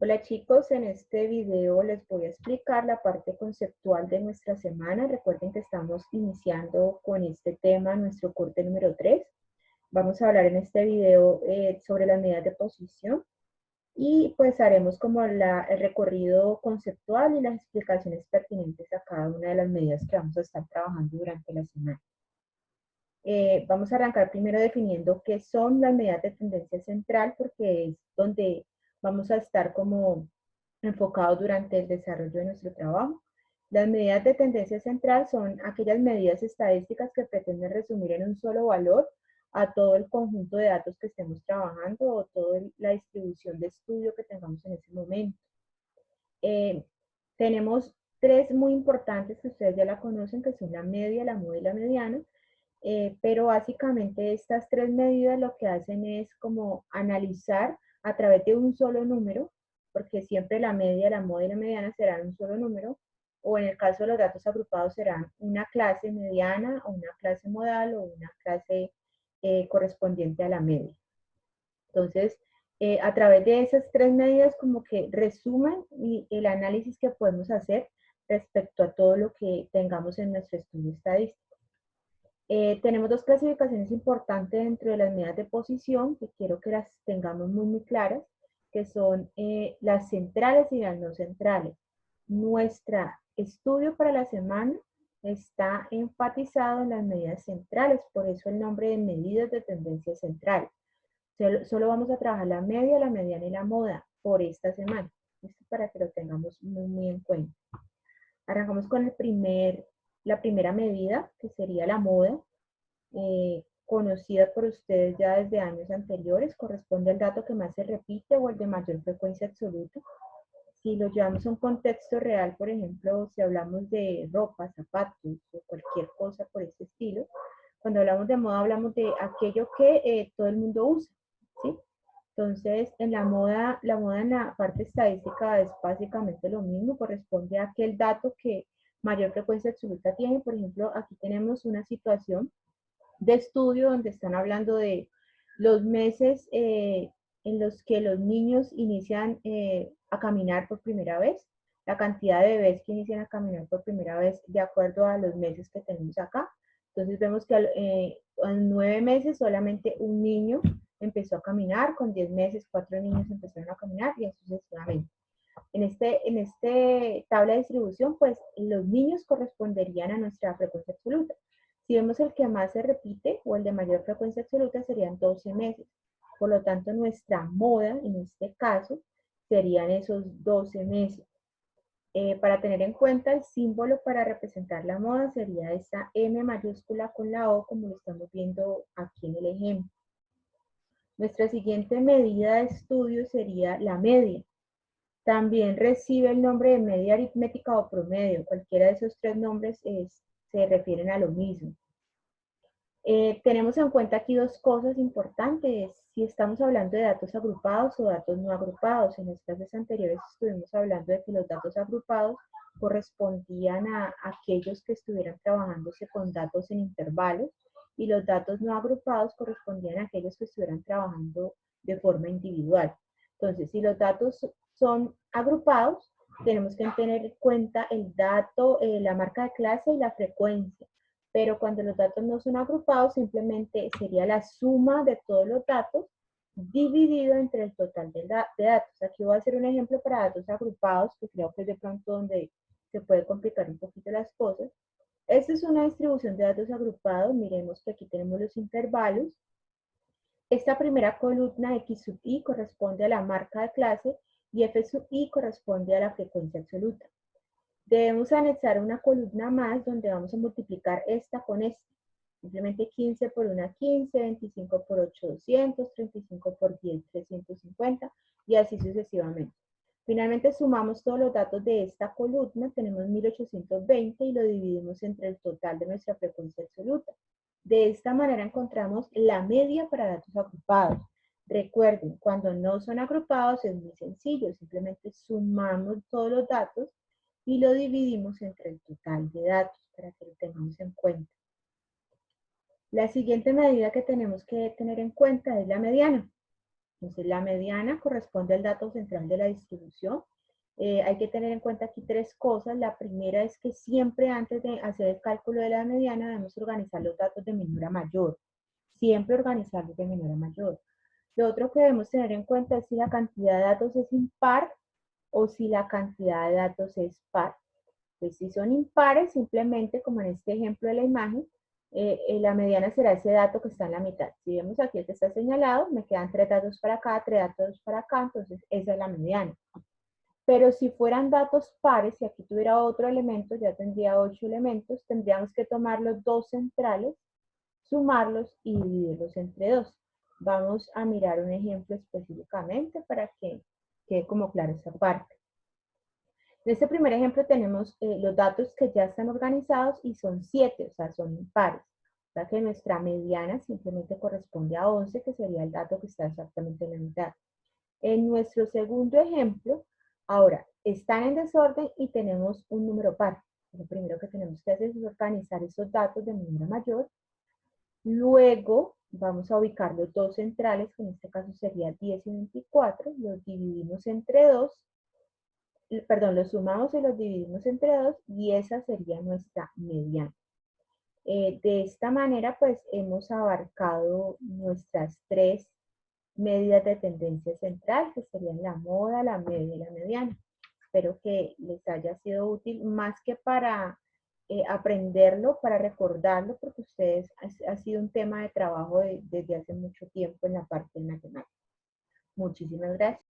Hola chicos, en este video les voy a explicar la parte conceptual de nuestra semana. Recuerden que estamos iniciando con este tema nuestro corte número 3. Vamos a hablar en este video sobre las medidas de posición y pues haremos como el recorrido conceptual y las explicaciones pertinentes a cada una de las medidas que vamos a estar trabajando durante la semana. Vamos a arrancar primero definiendo qué son las medidas de tendencia central, porque es donde vamos a estar como enfocados durante el desarrollo de nuestro trabajo. Las medidas de tendencia central son aquellas medidas estadísticas que pretenden resumir en un solo valor a todo el conjunto de datos que estemos trabajando o toda la distribución de estudio que tengamos en ese momento. Tenemos tres muy importantes que ustedes ya la conocen, que son la media, la moda y la mediana. Pero básicamente estas tres medidas lo que hacen es como analizar a través de un solo número, porque siempre la media, la moda y la mediana serán un solo número, o en el caso de los datos agrupados serán una clase mediana o una clase modal o una clase correspondiente a la media. Entonces, a través de esas tres medidas como que resumen el análisis que podemos hacer respecto a todo lo que tengamos en nuestro estudio estadístico. Tenemos dos clasificaciones importantes dentro de las medidas de posición, que quiero que las tengamos muy claras, que son las centrales y las no centrales. Nuestro estudio para la semana está enfatizado en las medidas centrales, por eso el nombre de medidas de tendencia central. Solo vamos a trabajar la media, la mediana y la moda por esta semana. Esto para que lo tengamos muy en cuenta. Arrancamos con la primera medida, que sería la moda, conocida por ustedes ya desde años anteriores, corresponde al dato que más se repite o el de mayor frecuencia absoluta. Si lo llevamos a un contexto real, por ejemplo, si hablamos de ropa, zapatos o cualquier cosa por ese estilo, cuando hablamos de moda hablamos de aquello que todo el mundo usa, ¿sí? Entonces, en la moda en la parte estadística es básicamente lo mismo, corresponde a aquel dato que mayor frecuencia absoluta tiene. Por ejemplo, aquí tenemos una situación de estudio donde están hablando de los meses en los que los niños inician a caminar por primera vez, la cantidad de bebés que inician a caminar por primera vez de acuerdo a los meses que tenemos acá. Entonces vemos que en 9 meses solamente un niño empezó a caminar, con 10 meses 4 niños empezaron a caminar y así sucesivamente. En este tabla de distribución, pues los niños corresponderían a nuestra frecuencia absoluta. Si vemos el que más se repite o el de mayor frecuencia absoluta serían 12 meses. Por lo tanto, nuestra moda, en este caso, serían esos 12 meses. Para tener en cuenta, el símbolo para representar la moda sería esta M mayúscula con la O, como lo estamos viendo aquí en el ejemplo. Nuestra siguiente medida de estudio sería la media. También recibe el nombre de media aritmética o promedio. Cualquiera de esos tres nombres se refieren a lo mismo. Tenemos en cuenta aquí dos cosas importantes. Si estamos hablando de datos agrupados o datos no agrupados. En las clases anteriores estuvimos hablando de que los datos agrupados correspondían a aquellos que estuvieran trabajándose con datos en intervalos y los datos no agrupados correspondían a aquellos que estuvieran trabajando de forma individual. Entonces, si los datos son agrupados, tenemos que tener en cuenta el dato, la marca de clase y la frecuencia. Pero cuando los datos no son agrupados, simplemente sería la suma de todos los datos dividido entre el total de datos. Aquí voy a hacer un ejemplo para datos agrupados, que creo que es de pronto donde se puede complicar un poquito las cosas. Esta es una distribución de datos agrupados. Miremos que aquí tenemos los intervalos. Esta primera columna X sub i corresponde a la marca de clase y F sub i corresponde a la frecuencia absoluta. Debemos anexar una columna más donde vamos a multiplicar esta con esta. Simplemente 15 por 1, 15, 25 por 8, 200, 35 por 10, 350 y así sucesivamente. Finalmente sumamos todos los datos de esta columna, tenemos 1820 y lo dividimos entre el total de nuestra frecuencia absoluta. De esta manera encontramos la media para datos agrupados. Recuerden, cuando no son agrupados es muy sencillo, simplemente sumamos todos los datos y lo dividimos entre el total de datos para que lo tengamos en cuenta. La siguiente medida que tenemos que tener en cuenta es la mediana. Entonces, la mediana corresponde al dato central de la distribución. Hay que tener en cuenta aquí tres cosas. La primera es que siempre antes de hacer el cálculo de la mediana debemos organizar los datos de menor a mayor. Siempre organizarlos de menor a mayor. Lo otro que debemos tener en cuenta es si la cantidad de datos es impar o si la cantidad de datos es par. Pues si son impares, simplemente como en este ejemplo de la imagen, la mediana será ese dato que está en la mitad. Si vemos aquí el que está señalado, me quedan 3 datos para acá, 3 datos para acá, entonces esa es la mediana. Pero si fueran datos pares, si aquí tuviera otro elemento, ya tendría 8 elementos, tendríamos que tomar los dos centrales, sumarlos y dividirlos entre 2. Vamos a mirar un ejemplo específicamente para que quede como claro esa parte. En este primer ejemplo tenemos los datos que ya están organizados y son 7, o sea, son impares. O sea que nuestra mediana simplemente corresponde a 11, que sería el dato que está exactamente en la mitad. En nuestro segundo ejemplo, ahora, están en desorden y tenemos un número par. Lo primero que tenemos que hacer es organizar esos datos de menor a mayor. Luego, vamos a ubicar los dos centrales, que en este caso sería 10 y 24. Los dividimos entre 2. Perdón, los sumamos y los dividimos entre 2 y esa sería nuestra mediana. De esta manera, pues hemos abarcado nuestras tres medidas de tendencia central, que serían la moda, la media y la mediana. Espero que les haya sido útil más que para aprenderlo, para recordarlo, porque ustedes ha sido un tema de trabajo desde hace mucho tiempo en la parte de matemáticas. Muchísimas gracias.